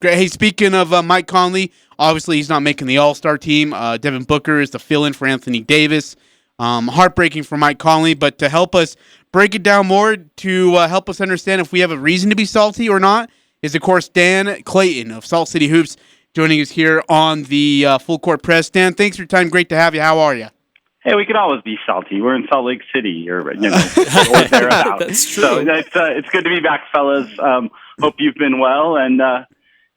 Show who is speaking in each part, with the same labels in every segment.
Speaker 1: Great. Hey, speaking of Mike Conley, obviously he's not making the All-Star team. Devin Booker is the fill-in for Anthony Davis. Heartbreaking for Mike Conley, but to help us break it down more, to help us understand if we have a reason to be salty or not, is, of course, Dan Clayton of Salt City Hoops joining us here on the Full Court Press. Dan, thanks for your time. Great to have you. How are you?
Speaker 2: Hey, we could always be salty. We're in Salt Lake City, or or thereabouts.
Speaker 3: That's true.
Speaker 2: So it's good to be back, fellas. Hope you've been well, and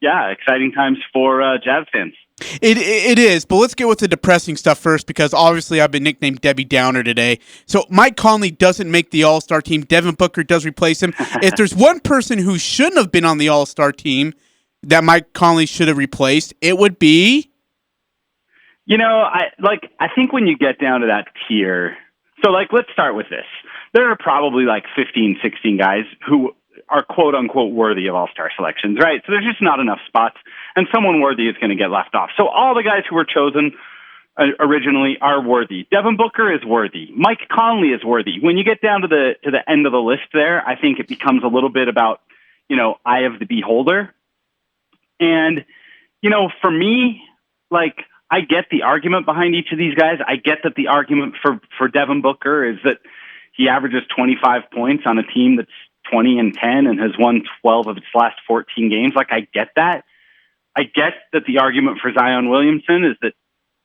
Speaker 2: exciting times for Jazz fans.
Speaker 1: It is, but let's get with the depressing stuff first, because obviously I've been nicknamed Debbie Downer today. So Mike Conley doesn't make the All-Star team. Devin Booker does replace him. If there's one person who shouldn't have been on the All-Star team that Mike Conley should have replaced, it would be...
Speaker 2: I think when you get down to that tier, so let's start with this. There are probably 15, 16 guys who are quote unquote worthy of all-star selections, right? So there's just not enough spots, and someone worthy is going to get left off. So all the guys who were chosen originally are worthy. Devin Booker is worthy. Mike Conley is worthy. When you get down to the end of the list there, I think it becomes a little bit about, eye of the beholder. And, for me, I get the argument behind each of these guys. I get that the argument for Devin Booker is that he averages 25 points on a team that's 20-10 and has won 12 of its last 14 games. I get that. I get that the argument for Zion Williamson is that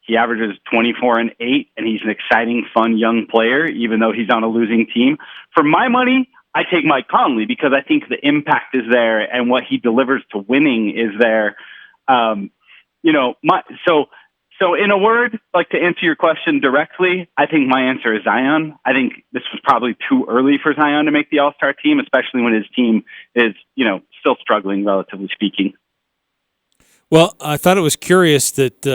Speaker 2: he averages 24-8 and he's an exciting, fun, young player, even though he's on a losing team. For my money, I take Mike Conley because I think the impact is there and what he delivers to winning is there. So in a word, to answer your question directly, I think my answer is Zion. I think this was probably too early for Zion to make the All-Star team, especially when his team is, still struggling, relatively speaking.
Speaker 3: Well, I thought it was curious that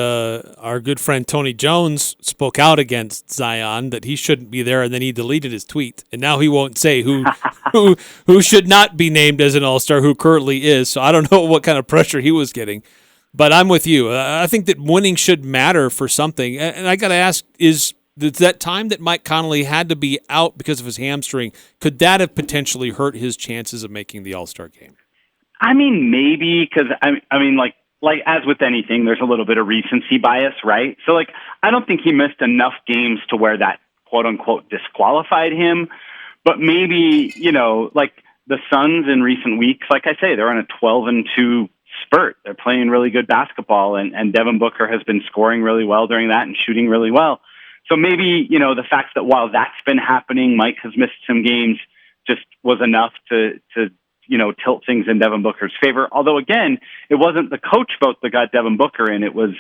Speaker 3: our good friend Tony Jones spoke out against Zion, that he shouldn't be there, and then he deleted his tweet. And now he won't say who should not be named as an All-Star, who currently is. So I don't know what kind of pressure he was getting. But I'm with you. I think that winning should matter for something. And I got to ask, is that time that Mike Conley had to be out because of his hamstring, could that have potentially hurt his chances of making the All-Star game?
Speaker 2: I mean, maybe, because, as with anything, there's a little bit of recency bias, right? So, I don't think he missed enough games to where that, quote-unquote, disqualified him. But maybe, the Suns in recent weeks, like I say, they're on a 12-2 spurt. They're playing really good basketball, and Devin Booker has been scoring really well during that and shooting really well. So maybe, the fact that while that's been happening, Mike has missed some games just was enough to tilt things in Devin Booker's favor. Although, again, it wasn't the coach vote that got Devin Booker in. It was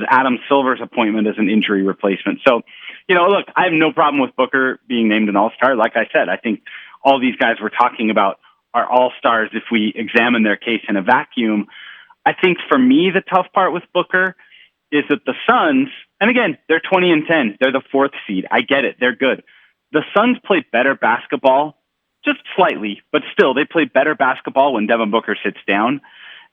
Speaker 2: Adam Silver's appointment as an injury replacement. So, look, I have no problem with Booker being named an All-Star. Like I said, I think all these guys we're talking about are All-Stars if we examine their case in a vacuum. I think for me, the tough part with Booker is that the Suns, and again, they're 20-10. They're the fourth seed. I get it. They're good. The Suns play better basketball, just slightly, but still, they play better basketball when Devin Booker sits down.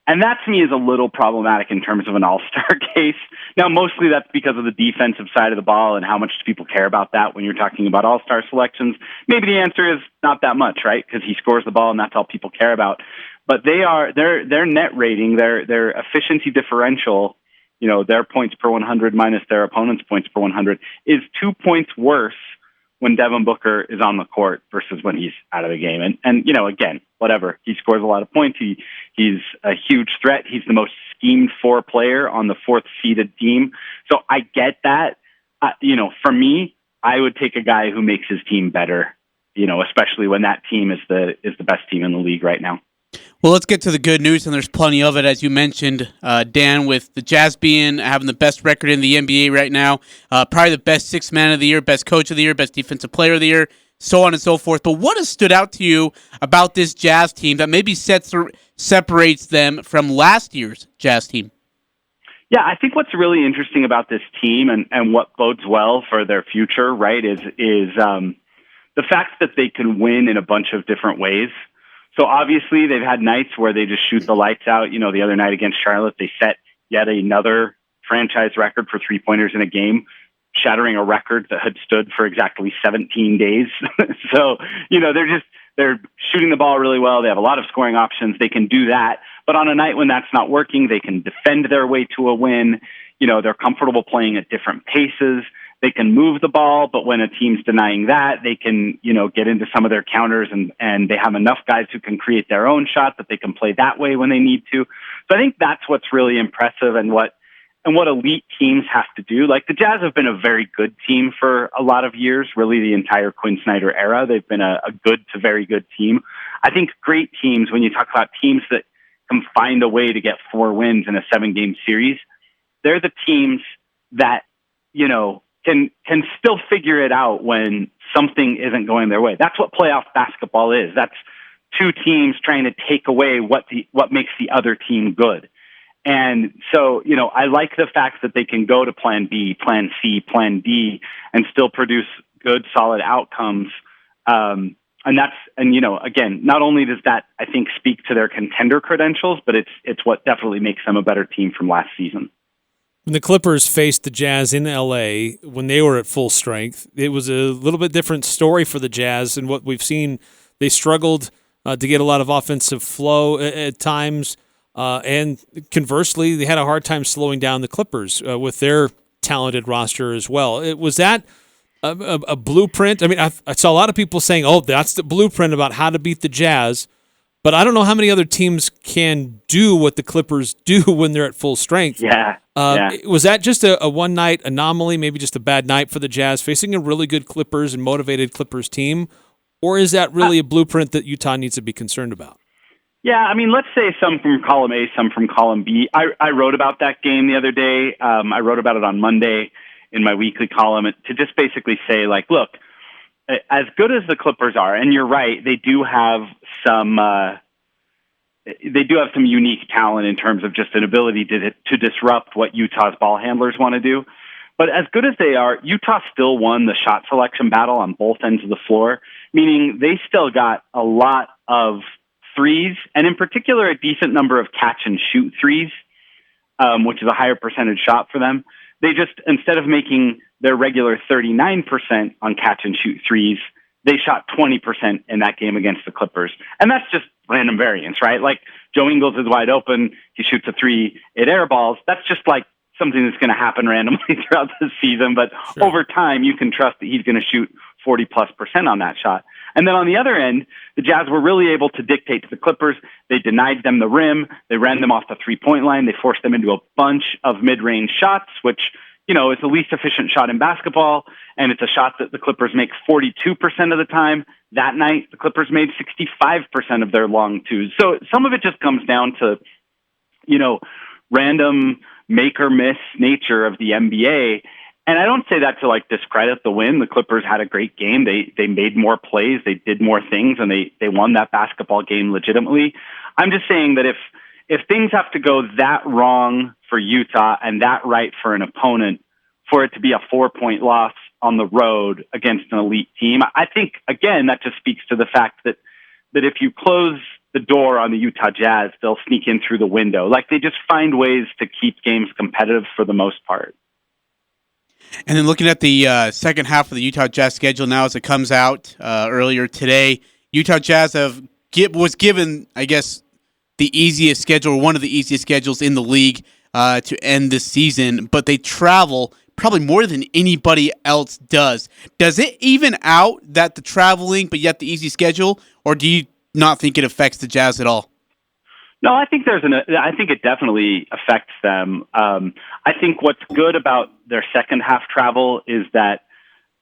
Speaker 2: And that, to me, is a little problematic in terms of an All-Star case. Now, mostly that's because of the defensive side of the ball and how much do people care about that when you're talking about All-Star selections. Maybe the answer is not that much, right? Because he scores the ball and that's all people care about. But their net rating, their efficiency differential, their points per 100 minus their opponent's points per 100 is 2 points worse when Devin Booker is on the court versus when he's out of the game. And again, whatever. He scores a lot of points. He's a huge threat. He's the most schemed for player on the fourth seeded team. So I get that. For me, I would take a guy who makes his team better, especially when that team is the best team in the league right now.
Speaker 1: Well, let's get to the good news, and there's plenty of it, as you mentioned, Dan, with the Jazz having the best record in the NBA right now, probably the best sixth man of the year, best coach of the year, best defensive player of the year, so on and so forth. But what has stood out to you about this Jazz team that maybe separates them from last year's Jazz team?
Speaker 2: Yeah, I think what's really interesting about this team and what bodes well for their future, right, is the fact that they can win in a bunch of different ways. So obviously they've had nights where they just shoot the lights out. The other night against Charlotte, they set yet another franchise record for three-pointers in a game, shattering a record that had stood for exactly 17 days. So, they're shooting the ball really well. They have a lot of scoring options. They can do that. But on a night when that's not working, they can defend their way to a win. They're comfortable playing at different paces. They can move the ball, but when a team's denying that, they can, get into some of their counters and they have enough guys who can create their own shot that they can play that way when they need to. So I think that's what's really impressive and what elite teams have to do. Like the Jazz have been a very good team for a lot of years, really the entire Quinn Snyder era. They've been a good to very good team. I think great teams, when you talk about teams that can find a way to get 4 wins in a 7-game series, they're the teams that, can still figure it out when something isn't going their way. That's what playoff basketball is. That's 2 teams trying to take away what makes the other team good. And so, I like the fact that they can go to plan B, plan C, plan D, and still produce good, solid outcomes. Again, not only does that, I think, speak to their contender credentials, but it's what definitely makes them a better team from last season.
Speaker 3: When the Clippers faced the Jazz in L.A., when they were at full strength, it was a little bit different story for the Jazz. And what we've seen, they struggled to get a lot of offensive flow at times. And conversely, they had a hard time slowing down the Clippers with their talented roster as well. Was that a blueprint? I mean, I saw a lot of people saying, oh, that's the blueprint about how to beat the Jazz. But I don't know how many other teams can do what the Clippers do when they're at full strength.
Speaker 2: Yeah.
Speaker 3: Was that just a one-night anomaly, maybe just a bad night for the Jazz facing a really good Clippers and motivated Clippers team? Or is that really a blueprint that Utah needs to be concerned about?
Speaker 2: Yeah, I mean, let's say some from column A, some from column B. I wrote about that game the other day. I wrote about it on Monday in my weekly column to just basically say, like, look, as good as the Clippers are, and you're right, they do have some unique talent in terms of just an ability to disrupt what Utah's ball handlers want to do. But as good as they are, Utah still won the shot selection battle on both ends of the floor, meaning they still got a lot of threes, and in particular, a decent number of catch and shoot threes, which is a higher percentage shot for them. They just, instead of making their regular 39% on catch and shoot threes, they shot 20% in that game against the Clippers. And that's just random variance, right? Like Joe Ingles is wide open. He shoots a 3, it airballs. That's just like something that's going to happen randomly throughout the season. But sure, over time, you can trust that he's going to shoot 40+% on that shot. And then on the other end, the Jazz were really able to dictate to the Clippers. They denied them the rim. They ran them off the 3-point line. They forced them into a bunch of mid-range shots, which, is the least efficient shot in basketball. And it's a shot that the Clippers make 42% of the time. That night, the Clippers made 65% of their long twos. So some of it just comes down to, random make or miss nature of the NBA. And I don't say that to discredit the win. The Clippers had a great game. They made more plays. They did more things, and they won that basketball game legitimately. I'm just saying that if things have to go that wrong for Utah and that right for an opponent, for it to be a 4-point loss on the road against an elite team, I think, again, that just speaks to the fact that if you close the door on the Utah Jazz, they'll sneak in through the window. They just find ways to keep games competitive for the most part.
Speaker 1: And then looking at the second half of the Utah Jazz schedule now as it comes out earlier today, Utah Jazz was given, I guess, the easiest schedule, or one of the easiest schedules in the league to end this season, but they travel probably more than anybody else does. Does it even out that the traveling, but yet the easy schedule, or do you not think it affects the Jazz at all?
Speaker 2: No, I think I think it definitely affects them. I think what's good about their second half travel is that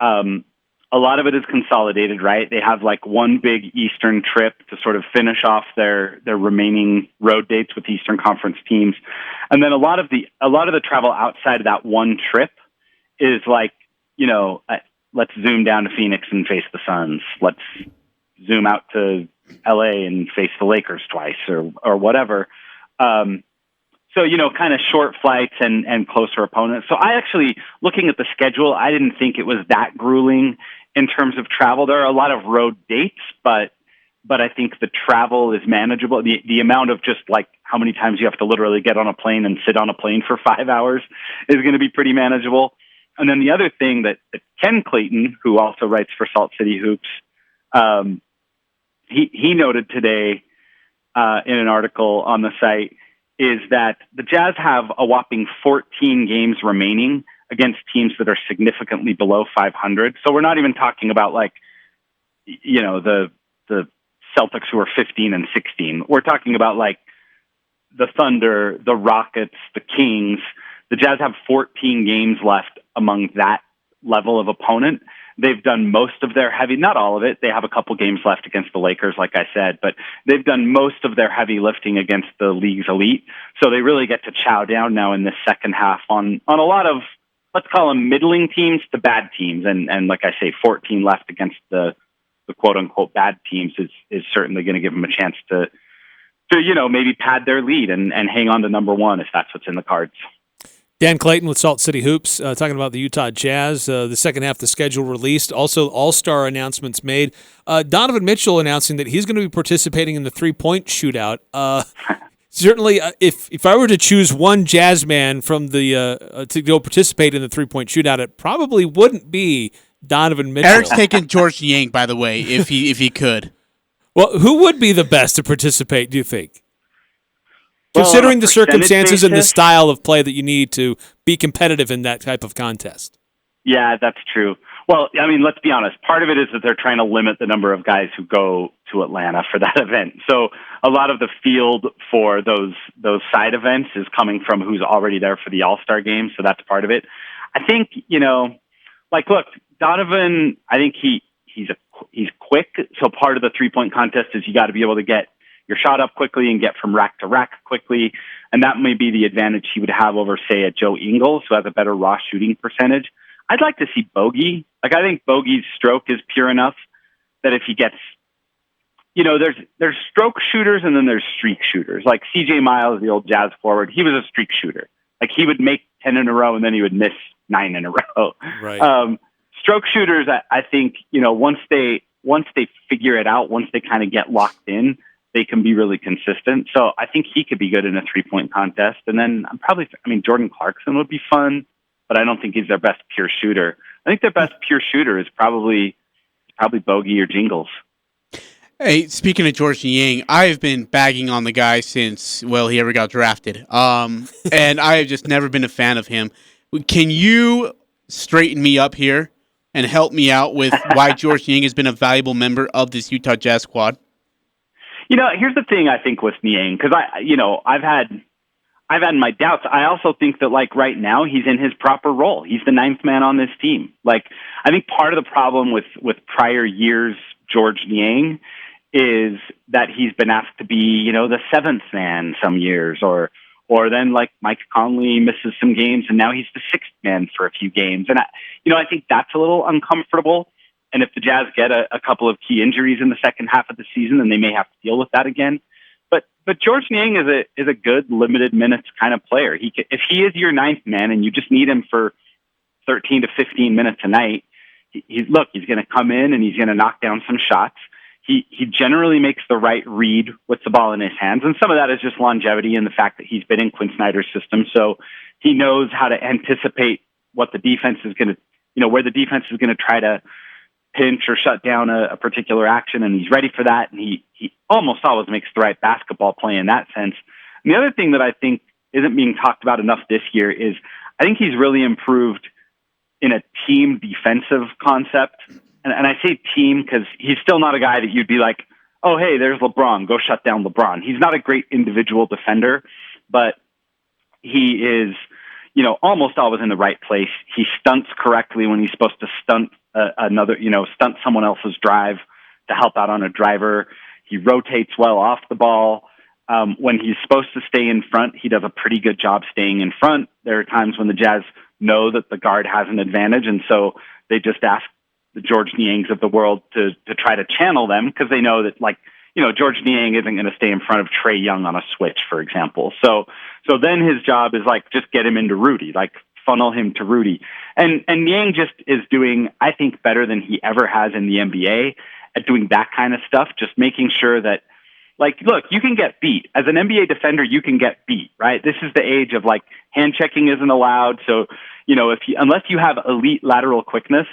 Speaker 2: a lot of it is consolidated, right? They have one big Eastern trip to sort of finish off their remaining road dates with Eastern Conference teams, and then a lot of the travel outside of that one trip is let's zoom down to Phoenix and face the Suns. Let's zoom out to LA and face the Lakers twice or whatever. So, kind of short flights and closer opponents. So I actually, looking at the schedule, I didn't think it was that grueling in terms of travel. There are a lot of road dates, but I think the travel is manageable. The amount of just how many times you have to literally get on a plane and sit on a plane for 5 hours is going to be pretty manageable. And then the other thing that Ken Clayton, who also writes for Salt City Hoops, he noted today in an article on the site is that the Jazz have a whopping 14 games remaining against teams that are significantly below 500. So we're not even talking about like, the Celtics who are 15 and 16. We're talking about like the Thunder, the Rockets, the Kings. The Jazz have 14 games left among that level of opponent. They've done most of their heavy, not all of it. They have a couple games left against the Lakers, like I said, but they've done most of their heavy lifting against the league's elite. So they really get to chow down now in this second half on a lot of, let's call them middling teams to bad teams. And like I say, 14 left against the quote unquote bad teams is certainly going to give them a chance to maybe pad their lead and hang on to number one if that's what's in the cards.
Speaker 3: Dan Clayton with Salt City Hoops, talking about the Utah Jazz. The second half of the schedule released. Also, all-star announcements made. Donovan Mitchell announcing that he's going to be participating in the three-point shootout. Certainly, if I were to choose one Jazz man from the to go participate in the three-point shootout, it probably wouldn't be Donovan Mitchell.
Speaker 1: Eric's taking George Yang, by the way, if he could.
Speaker 3: Well, who would be the best to participate, do you think? Considering the circumstances and the style of play that you need to be competitive in that type of contest.
Speaker 2: Yeah, that's true. Well, I mean, let's be honest. Part of it is that they're trying to limit the number of guys who go to Atlanta for that event. So a lot of the field for those side events is coming from who's already there for the All-Star game. So that's part of it. I think, look, Donovan, I think he's quick. So part of the three-point contest is you got to be able to get your shot up quickly and get from rack to rack quickly. And that may be the advantage he would have over, say, a Joe Ingles, who has a better raw shooting percentage. I'd like to see Bogey. Like, I think Bogey's stroke is pure enough that if he gets, there's stroke shooters and then there's streak shooters. Like CJ Miles, the old Jazz forward, he was a streak shooter. Like, he would make 10 in a row and then he would miss 9 in a row.
Speaker 3: Right.
Speaker 2: Stroke shooters, I think, once they figure it out, once they kind of get locked in, they can be really consistent. So I think he could be good in a three-point contest. And then Jordan Clarkson would be fun, but I don't think he's their best pure shooter. I think their best pure shooter is probably Bogey or Jingles.
Speaker 1: Hey, speaking of George Yang, I have been bagging on the guy since, he ever got drafted. And I have just never been a fan of him. Can you straighten me up here and help me out with why George Yang has been a valuable member of this Utah Jazz squad?
Speaker 2: Here's the thing I think with Niang, because I've had my doubts. I also think that right now he's in his proper role. He's the ninth man on this team. I think part of the problem with prior years George Niang is that he's been asked to be the seventh man some years, or then Mike Conley misses some games and now he's the sixth man for a few games, and I think that's a little uncomfortable. And if the Jazz get a couple of key injuries in the second half of the season, then they may have to deal with that again. But George Niang is a good limited minutes kind of player. If he is your ninth man and you just need him for 13 to 15 minutes a night, he's going to come in and he's going to knock down some shots. He generally makes the right read with the ball in his hands, and some of that is just longevity and the fact that he's been in Quinn Snyder's system, so he knows how to anticipate what the defense is going to, where the defense is going to try to pinch or shut down a particular action, and he's ready for that, and he almost always makes the right basketball play in that sense. And the other thing that I think isn't being talked about enough this year is I think he's really improved in a team defensive concept. And I say team because he's still not a guy that you'd be like, oh, hey, there's LeBron, go shut down LeBron. He's not a great individual defender, but he is, almost always in the right place. He stunts correctly when he's supposed to stunt stunt someone else's drive to help out on a driver. He rotates well off the ball. When he's supposed to stay in front, he does a pretty good job staying in front. There are times when the Jazz know that the guard has an advantage, and so they just ask the George Niangs of the world to try to channel them, because they know that George Niang isn't going to stay in front of Trae Young on a switch, for example. So then his job is just get him into Rudy, funnel him to Rudy. And Niang just is doing, I think, better than he ever has in the NBA at doing that kind of stuff, just making sure that, look, you can get beat. As an NBA defender, you can get beat, right? This is the age of, hand checking isn't allowed. So, unless you have elite lateral quickness,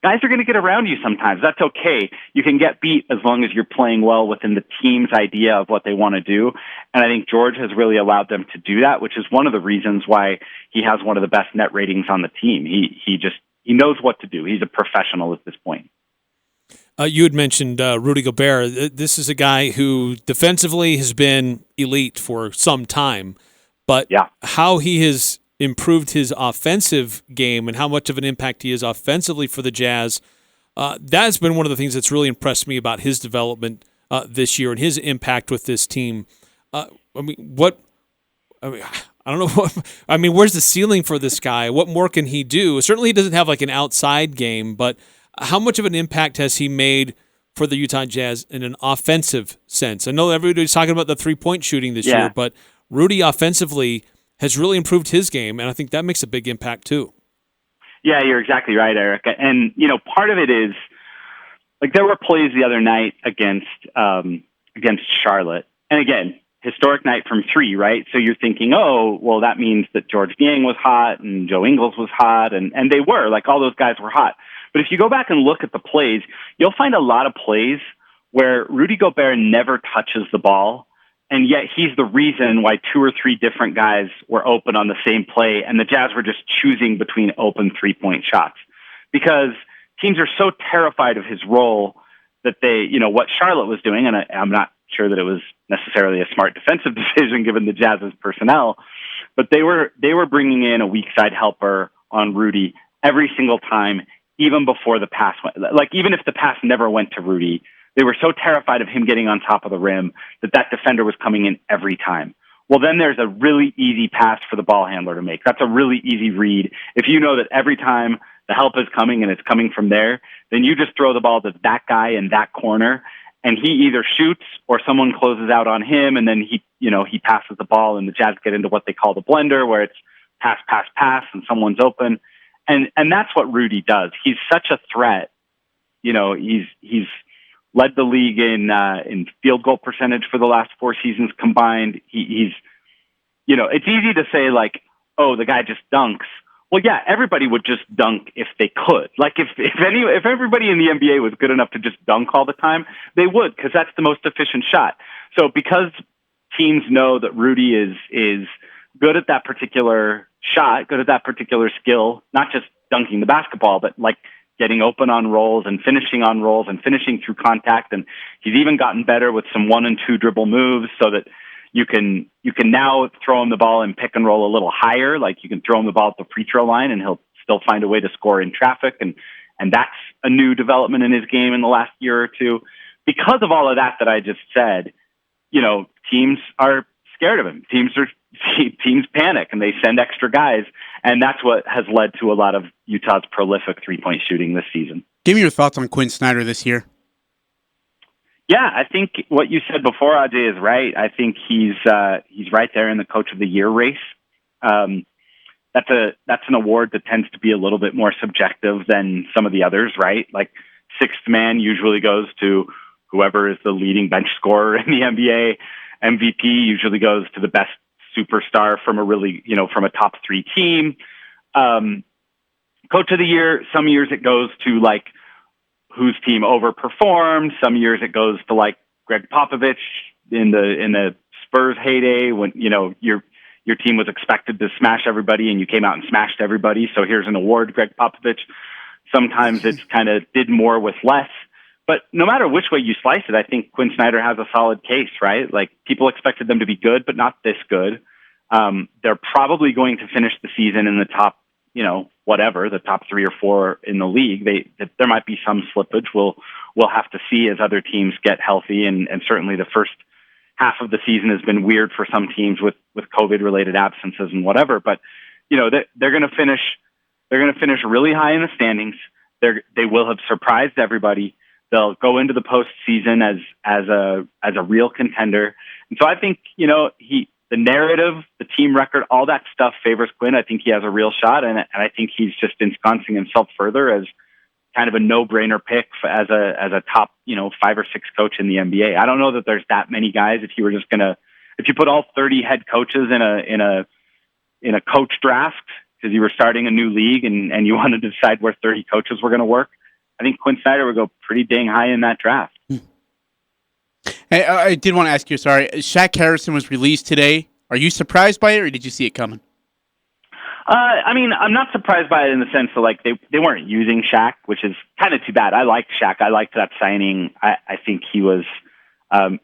Speaker 2: guys are going to get around you sometimes. That's okay. You can get beat as long as you're playing well within the team's idea of what they want to do. And I think George has really allowed them to do that, which is one of the reasons why he has one of the best net ratings on the team. He knows what to do. He's a professional at this point.
Speaker 3: You had mentioned Rudy Gobert. This is a guy who defensively has been elite for some time, but how he has improved his offensive game and how much of an impact he is offensively for the Jazz, that's been one of the things that's really impressed me about his development this year and his impact with this team. I don't know. Where's the ceiling for this guy? What more can he do? Certainly he doesn't have like an outside game, but how much of an impact has he made for the Utah Jazz in an offensive sense? I know everybody's talking about the three-point shooting this year, but Rudy offensively has really improved his game, and I think that makes a big impact too. Yeah,
Speaker 2: you're exactly right, Eric. And, part of it is, like, there were plays the other night against Charlotte. And again, historic night from three, right? So you're thinking, oh, well, that means that George Niang was hot and Joe Ingles was hot, and they were. Like, all those guys were hot. But if you go back and look at the plays, you'll find a lot of plays where Rudy Gobert never touches the ball, and yet he's the reason why two or three different guys were open on the same play, and the Jazz were just choosing between open three-point shots. Because teams are so terrified of his role that they, what Charlotte was doing, and I'm not sure that it was necessarily a smart defensive decision given the Jazz's personnel, but they were bringing in a weak side helper on Rudy every single time, even before the pass went. Like, even if the pass never went to Rudy, they were so terrified of him getting on top of the rim that defender was coming in every time. Well, then there's a really easy pass for the ball handler to make. That's a really easy read. If you know that every time the help is coming and it's coming from there, then you just throw the ball to that guy in that corner, and he either shoots or someone closes out on him, and then he passes the ball, and the Jazz get into what they call the blender, where it's pass, pass, pass, and someone's open. And that's what Rudy does. He's such a threat. He's led the league in field goal percentage for the last 4 seasons combined. He's it's easy to say, like, oh, the guy just dunks. Well, yeah, everybody would just dunk if they could. Like, if everybody in the NBA was good enough to just dunk all the time, they would, because that's the most efficient shot. So because teams know that Rudy is good at that particular shot, good at that particular skill, not just dunking the basketball, but like getting open on rolls and finishing on rolls and finishing through contact. And he's even gotten better with some 1 and 2 dribble moves so that you can now throw him the ball and pick and roll a little higher. Like, you can throw him the ball at the free throw line and he'll still find a way to score in traffic. And that's a new development in his game in the last year or two. Because of all of that I just said, teams are scared of him. Teams panic and they send extra guys. And that's what has led to a lot of Utah's prolific three-point shooting this season.
Speaker 1: Give me your thoughts on Quinn Snyder this year.
Speaker 2: Yeah, I think what you said before, Ajay, is right. I think he's right there in the Coach of the Year race. That's an award that tends to be a little bit more subjective than some of the others, right? Like, sixth man usually goes to whoever is the leading bench scorer in the NBA. MVP usually goes to the best superstar from from a top 3 team. Coach of the Year, some years it goes to like whose team overperformed. Some years it goes to like Greg Popovich in the Spurs heyday when your team was expected to smash everybody and you came out and smashed everybody. So here's an award, Greg Popovich. Sometimes it's kind of did more with less. But no matter which way you slice it, I think Quinn Snyder has a solid case, right? Like, people expected them to be good, but not this good. They're probably going to finish the season in the top, the top 3 or 4 in the league. There might be some slippage. We'll have to see as other teams get healthy, and certainly the first half of the season has been weird for some teams with COVID-related absences and whatever. But they're going to finish. They're going to finish really high in the standings. They will have surprised everybody. They'll go into the postseason as a real contender. And so I think, the narrative, the team record, all that stuff favors Quinn. I think he has a real shot, and I think he's just ensconcing himself further as kind of a no-brainer pick as a top, 5 or 6 coach in the NBA. I don't know that there's that many guys. If you put all 30 head coaches in a coach draft, because you were starting a new league and you wanted to decide where 30 coaches were going to work, I think Quinn Snyder would go pretty dang high in that draft.
Speaker 1: Hey, I did want to ask you, sorry, Shaq Harrison was released today. Are you surprised by it, or did you see it coming?
Speaker 2: I mean, I'm not surprised by it in the sense that like they weren't using Shaq, which is kind of too bad. I liked Shaq. I liked that signing. I think he was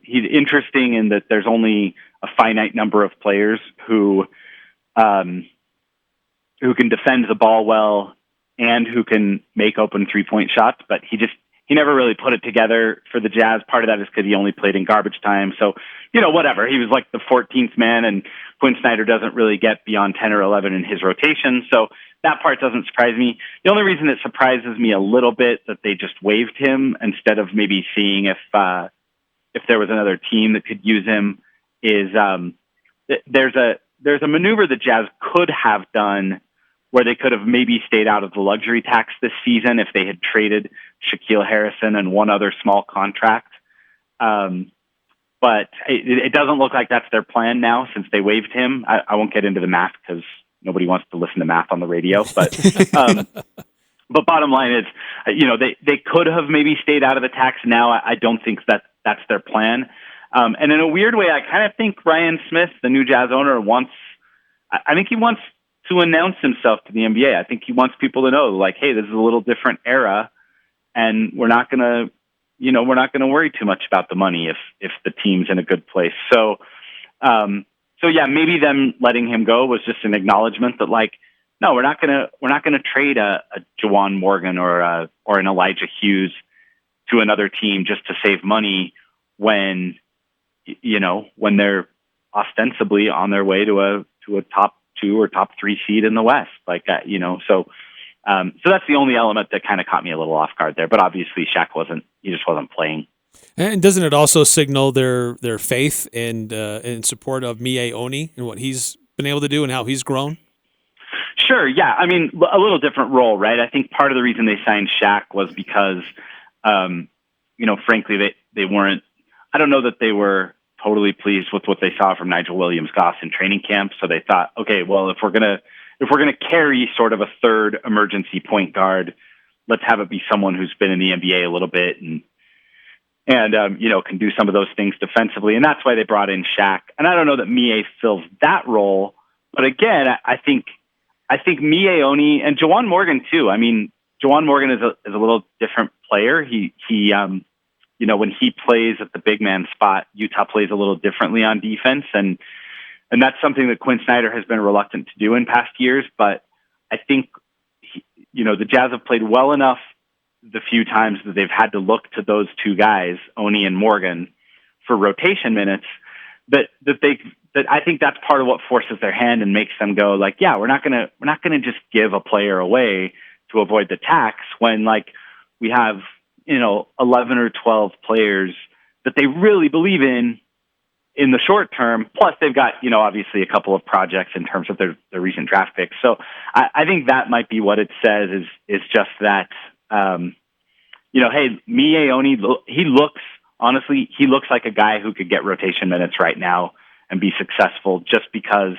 Speaker 2: he's interesting in that there's only a finite number of players who can defend the ball well and who can make open 3-point shots, but he never really put it together for the Jazz. Part of that is because he only played in garbage time. So, whatever. He was like the 14th man, and Quinn Snyder doesn't really get beyond 10 or 11 in his rotation. So that part doesn't surprise me. The only reason it surprises me a little bit that they just waived him instead of maybe seeing if there was another team that could use him is there's a maneuver the Jazz could have done where they could have maybe stayed out of the luxury tax this season if they had traded Shaquille Harrison and one other small contract. But it doesn't look like that's their plan now since they waived him. I won't get into the math because nobody wants to listen to math on the radio. But but bottom line is, they could have maybe stayed out of the tax. Now I don't think that's their plan. And in a weird way, I kind of think Ryan Smith, the new Jazz owner, I think he wants to announce himself to the NBA. I think he wants people to know, like, hey, this is a little different era, and we're not gonna worry too much about the money if the team's in a good place. So yeah, maybe them letting him go was just an acknowledgement that, like, no, we're not gonna trade a Juwan Morgan or an Elijah Hughes to another team just to save money when they're ostensibly on their way to a top 2 or top 3 seed in the West, like that, So that's the only element that kind of caught me a little off guard there. But obviously, Shaq just wasn't playing.
Speaker 3: And doesn't it also signal their faith and in support of Mie Oni and what he's been able to do and how he's grown?
Speaker 2: Sure. Yeah. I mean, a little different role, right? I think part of the reason they signed Shaq was because, frankly, they weren't. I don't know that they were totally pleased with what they saw from Nigel Williams-Goss in training camp. So they thought, okay, well, if we're gonna carry sort of a third emergency point guard, let's have it be someone who's been in the NBA a little bit and can do some of those things defensively. And that's why they brought in Shaq. And I don't know that Mie fills that role, but again, I think Mie Oni and Juwan Morgan too. I mean, Juwan Morgan is a little different player. He when he plays at the big man spot, Utah plays a little differently on defense. And that's something that Quinn Snyder has been reluctant to do in past years. But I think, the Jazz have played well enough the few times that they've had to look to those two guys, Oni and Morgan, for rotation minutes, that I think that's part of what forces their hand and makes them go like, yeah, we're not gonna just give a player away to avoid the tax when, like, we have 11 or 12 players that they really believe in the short term. Plus they've got, obviously a couple of projects in terms of their recent draft picks. So I think that might be what it says is just that, hey, Mie Oni, he looks like a guy who could get rotation minutes right now and be successful just because,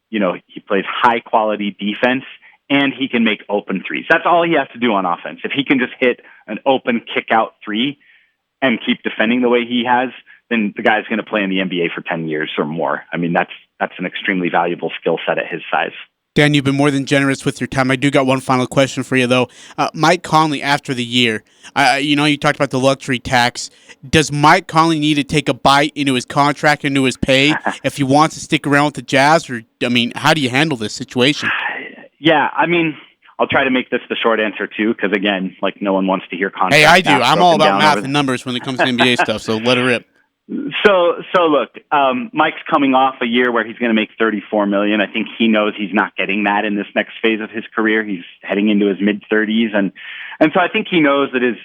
Speaker 2: he plays high quality defense and he can make open threes. That's all he has to do on offense. If he can just hit an open kick out 3 and keep defending the way he has, then the guy's going to play in the NBA for 10 years or more. I mean, that's an extremely valuable skill set at his size.
Speaker 1: Dan, you've been more than generous with your time. I do got one final question for you, though. Mike Conley, after the year, you talked about the luxury tax. Does Mike Conley need to take a bite into his contract, into his pay, if he wants to stick around with the Jazz? Or, how do you handle this situation?
Speaker 2: Yeah, I mean, I'll try to make this the short answer, too, because, again, like, no one wants to hear contract.
Speaker 1: Hey, I do. I'm all about math and numbers when it comes to NBA stuff, so let it rip.
Speaker 2: So look, Mike's coming off a year where he's going to make $34 million. I think he knows he's not getting that in this next phase of his career. He's heading into his mid-30s, and so I think he knows that his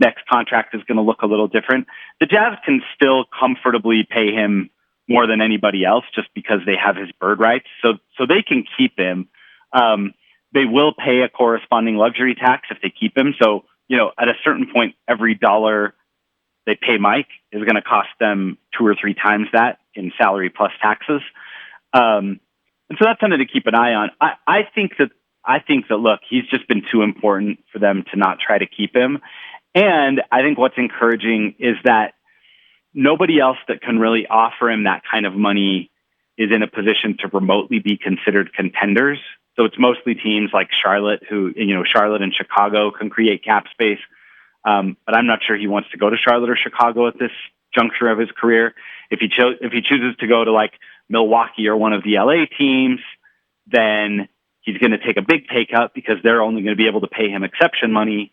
Speaker 2: next contract is going to look a little different. The Jazz can still comfortably pay him more than anybody else just because they have his bird rights, so they can keep him. They will pay a corresponding luxury tax if they keep him. So at a certain point, every dollar they pay Mike is going to cost them 2 or 3 times that in salary plus taxes. And so that's something to keep an eye on. I think that I think that, look, he's just been too important for them to not try to keep him. And I think what's encouraging is that nobody else that can really offer him that kind of money is in a position to remotely be considered contenders. So it's mostly teams like Charlotte Charlotte and Chicago can create cap space. But I'm not sure he wants to go to Charlotte or Chicago at this juncture of his career. If he chooses to go to like Milwaukee or one of the LA teams, then he's going to take a big pay cut because they're only going to be able to pay him exception money.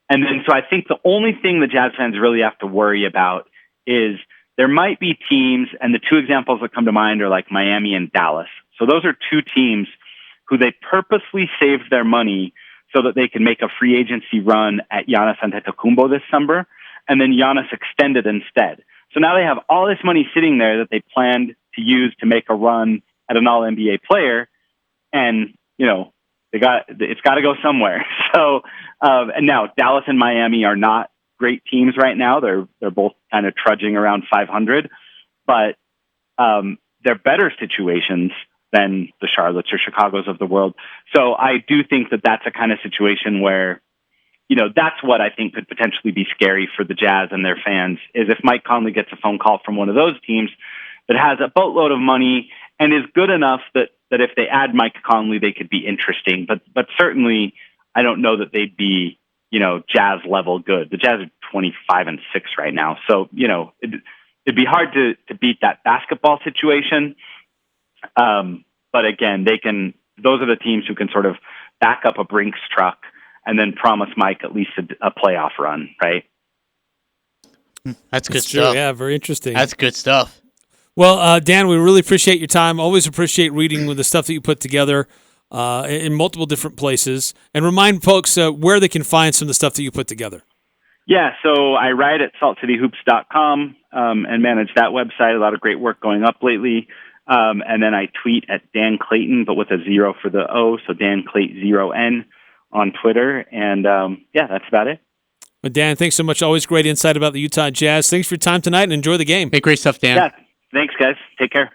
Speaker 2: And then, so I think the only thing the Jazz fans really have to worry about is there might be teams, and the two examples that come to mind are like Miami and Dallas. So those are two teams who they purposely saved their money so that they can make a free agency run at Giannis Antetokounmpo this summer, and then Giannis extended instead. So now they have all this money sitting there that they planned to use to make a run at an All-NBA player, and it's got to go somewhere. So, and now Dallas and Miami are not great teams right now. They're both kind of trudging around 500, but they're better situations than the Charlottes or Chicagos of the world. So I do think that that's a kind of situation where, that's what I think could potentially be scary for the Jazz and their fans, is if Mike Conley gets a phone call from one of those teams that has a boatload of money and is good enough that if they add Mike Conley, they could be interesting. But certainly I don't know that they'd be, Jazz level good. The Jazz are 25-6 right now. So, it'd be hard to beat that basketball situation. But again, those are the teams who can sort of back up a Brinks truck and then promise Mike at least a playoff run, right?
Speaker 1: That's good
Speaker 3: That's
Speaker 1: stuff.
Speaker 3: true. Yeah, very interesting.
Speaker 1: That's good stuff.
Speaker 3: Well, Dan, we really appreciate your time. Always appreciate reading with the stuff that you put together in multiple different places. And remind folks where they can find some of the stuff that you put together.
Speaker 2: Yeah, so I write at saltcityhoops.com and manage that website. A lot of great work going up lately. And then I tweet at Dan Clayton, but with a 0 for the O, so Dan Clayton 0N on Twitter. And that's about it.
Speaker 3: But Dan, thanks so much. Always great insight about the Utah Jazz. Thanks for your time tonight and enjoy the game.
Speaker 1: Hey, great stuff, Dan.
Speaker 2: Yeah, thanks, guys. Take care.